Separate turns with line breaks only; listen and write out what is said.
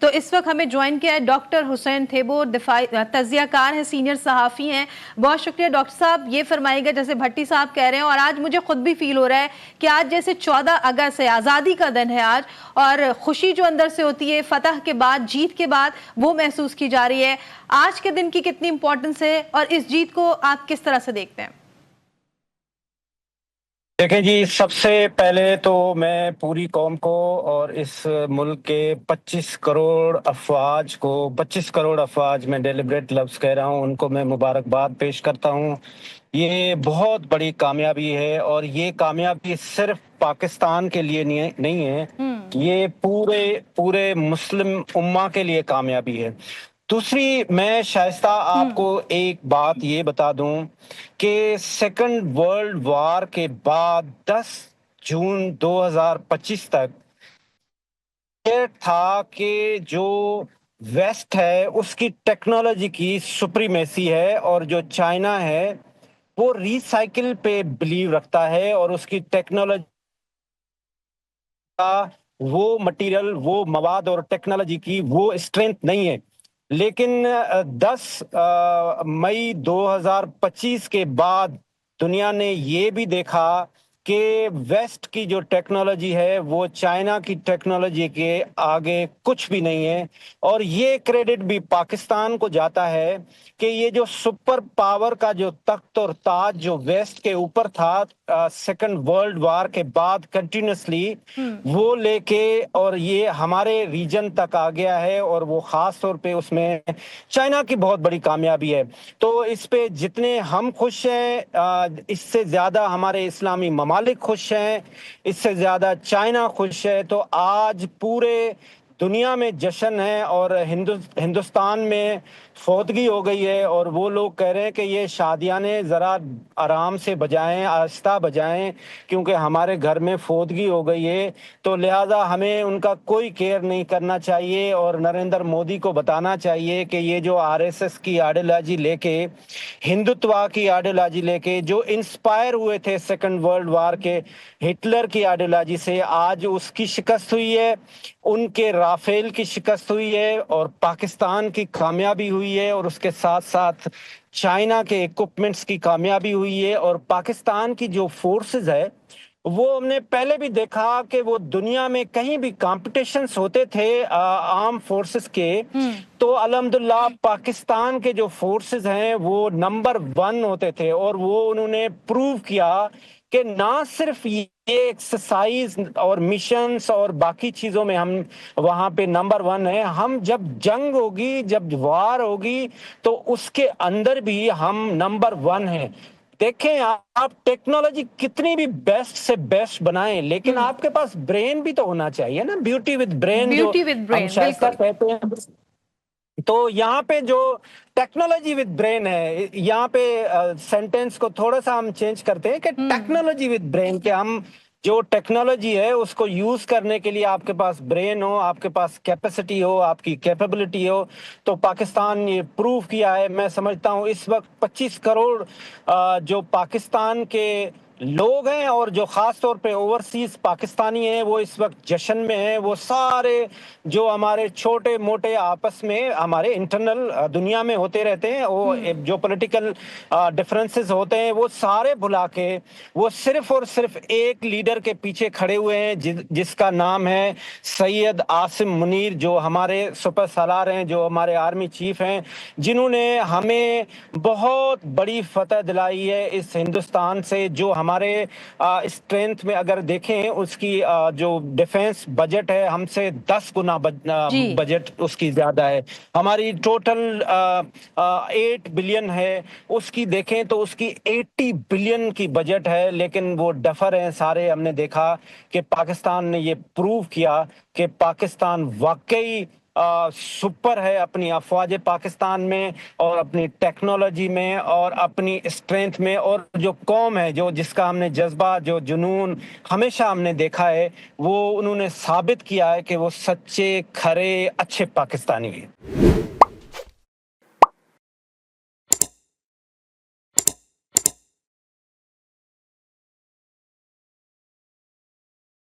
تو اس وقت ہمیں جوائن کیا ہے ڈاکٹر حسین تھیبو، تجزیہ کار ہیں، سینئر صحافی ہیں. بہت شکریہ ڈاکٹر صاحب. یہ فرمائے گا جیسے بھٹی صاحب کہہ رہے ہیں، اور آج مجھے خود بھی فیل ہو رہا ہے کہ آج جیسے 14 اگست ہے، آزادی کا دن ہے آج، اور خوشی جو اندر سے ہوتی ہے فتح کے بعد، جیت کے بعد، وہ محسوس کی جا رہی ہے. آج کے دن کی کتنی امپورٹنس ہے اور اس جیت کو آپ کس طرح سے دیکھتے ہیں؟
دیکھیں جی، سب سے پہلے تو میں پوری قوم کو اور اس ملک کے 25 کروڑ افواج میں ڈیلیبریٹ لفظ کہہ رہا ہوں، ان کو میں مبارکباد پیش کرتا ہوں. یہ بہت بڑی کامیابی ہے، اور یہ کامیابی صرف پاکستان کے لیے نہیں ہے، یہ پورے مسلم امہ کے لیے کامیابی ہے. دوسری، میں شائستہ آپ کو ایک بات یہ بتا دوں کہ سیکنڈ ورلڈ وار کے بعد 10 جون 2025 تک یہ تھا کہ جو ویسٹ ہے اس کی ٹیکنالوجی کی سپریمیسی ہے، اور جو چائنا ہے وہ ری سائیکل پہ بلیو رکھتا ہے، اور اس کی ٹیکنالوجی کا وہ مٹیریل، وہ مواد اور ٹیکنالوجی کی وہ اسٹرینتھ نہیں ہے. لیکن 10 مئی 2025 کے بعد دنیا نے یہ بھی دیکھا کہ ویسٹ کی جو ٹیکنالوجی ہے وہ چائنا کی ٹیکنالوجی کے آگے کچھ بھی نہیں ہے. اور یہ کریڈٹ بھی پاکستان کو جاتا ہے کہ یہ جو سپر پاور کا جو تخت اور تاج جو ویسٹ کے اوپر تھا سیکنڈ ورلڈ وار کے بعد کنٹینیوسلی، وہ لے کے اور یہ ہمارے ریجن تک آ گیا ہے، اور وہ خاص طور پہ اس میں چائنا کی بہت بڑی کامیابی ہے. تو اس پہ جتنے ہم خوش ہیں، اس سے زیادہ ہمارے اسلامی ممالک خوش ہیں، اس سے زیادہ چائنا خوش ہے. تو آج پورے دنیا میں جشن ہے، اور ہندوستان میں فوتگی ہو گئی ہے، اور وہ لوگ کہہ رہے ہیں کہ یہ شادیانے ذرا آرام سے بجائیں، آہستہ بجائیں، کیونکہ ہمارے گھر میں فوتگی ہو گئی ہے. تو لہٰذا ہمیں ان کا کوئی کیئر نہیں کرنا چاہیے، اور نریندر مودی کو بتانا چاہیے کہ یہ جو RSS کی آئیڈیالوجی لے کے، ہندوتوا کی آئیڈیالوجی لے کے، جو انسپائر ہوئے تھے سیکنڈ ورلڈ وار کے ہٹلر کی آئیڈیالوجی سے، آج اس کی شکست ہوئی ہے، ان کے رافیل کی شکست ہوئی ہے، اور پاکستان کی کامیابی ہوئی ہے، اور اس کے ساتھ ساتھ چائنا کے اکوپمنٹس کی کامیابی ہوئی ہے. اور پاکستان کی جو فورسز ہے وہ ہم نے پہلے بھی دیکھا کہ وہ دنیا میں کہیں بھی کمپٹیشنز ہوتے تھے آرم فورسز کے، تو الحمدللہ پاکستان کے جو فورسز ہیں وہ نمبر 1 ہوتے تھے. اور وہ انہوں نے پروو کیا کہ نہ صرف یہ ایکسرسائز اور مشنز اور باقی چیزوں میں ہم وہاں پہ نمبر 1 ہیں، ہم جب جنگ ہوگی، جب وار ہوگی، تو اس کے اندر بھی ہم نمبر 1 ہیں. دیکھیں، آپ ٹیکنالوجی کتنی بھی بیسٹ سے بیسٹ بنائیں، لیکن آپ کے پاس برین بھی تو ہونا چاہیے نا، بیوٹی ود برین جو
بیوٹی ود
ہم
برین،
شائستہ
بالکل.
کہتے ہیں. تو یہاں پہ جو ٹیکنالوجی ود برین ہے، یہاں پہ سینٹینس کو تھوڑا سا ہم چینج کرتے ہیں کہ ٹیکنالوجی ود برین، کہ ہم جو ٹیکنالوجی ہے اس کو یوز کرنے کے لیے آپ کے پاس برین ہو، آپ کے پاس کیپیسٹی ہو، آپ کی کیپیبلٹی ہو. تو پاکستان نے پروو کیا ہے. میں سمجھتا ہوں اس وقت 25 کروڑ جو پاکستان کے لوگ ہیں، اور جو خاص طور پہ اوورسیز پاکستانی ہیں، وہ اس وقت جشن میں ہیں. وہ سارے جو ہمارے چھوٹے موٹے آپس میں ہمارے انٹرنل دنیا میں ہوتے رہتے ہیں، وہ جو پولیٹیکل ڈفرینسز ہوتے ہیں، وہ سارے بھلا کے وہ صرف اور صرف ایک لیڈر کے پیچھے کھڑے ہوئے ہیں، جس کا نام ہے سید عاصم منیر، جو ہمارے سپر سالار ہیں، جو ہمارے آرمی چیف ہیں، جنہوں نے ہمیں بہت بڑی فتح دلائی ہے اس ہندوستان سے. جو ہمارے اسٹرینتھ میں اگر دیکھیں، اس کی جو ڈیفنس بجٹ ہے ہم سے 10 گنا بجٹ اس کی زیادہ ہے. ہماری ٹوٹل 8 بلین ہے، اس کی دیکھیں تو اس کی 80 بلین کی بجٹ ہے. لیکن وہ ڈفر ہیں سارے. ہم نے دیکھا کہ پاکستان نے یہ پروو کیا کہ پاکستان واقعی سپر ہے اپنی افواج پاکستان میں، اور اپنی ٹیکنالوجی میں، اور اپنی اسٹرینتھ میں. اور جو قوم ہے، جس کا ہم نے جذبہ، جو جنون ہمیشہ ہم نے دیکھا ہے، وہ انہوں نے ثابت کیا ہے کہ وہ سچے، کھرے، اچھے پاکستانی ہیں.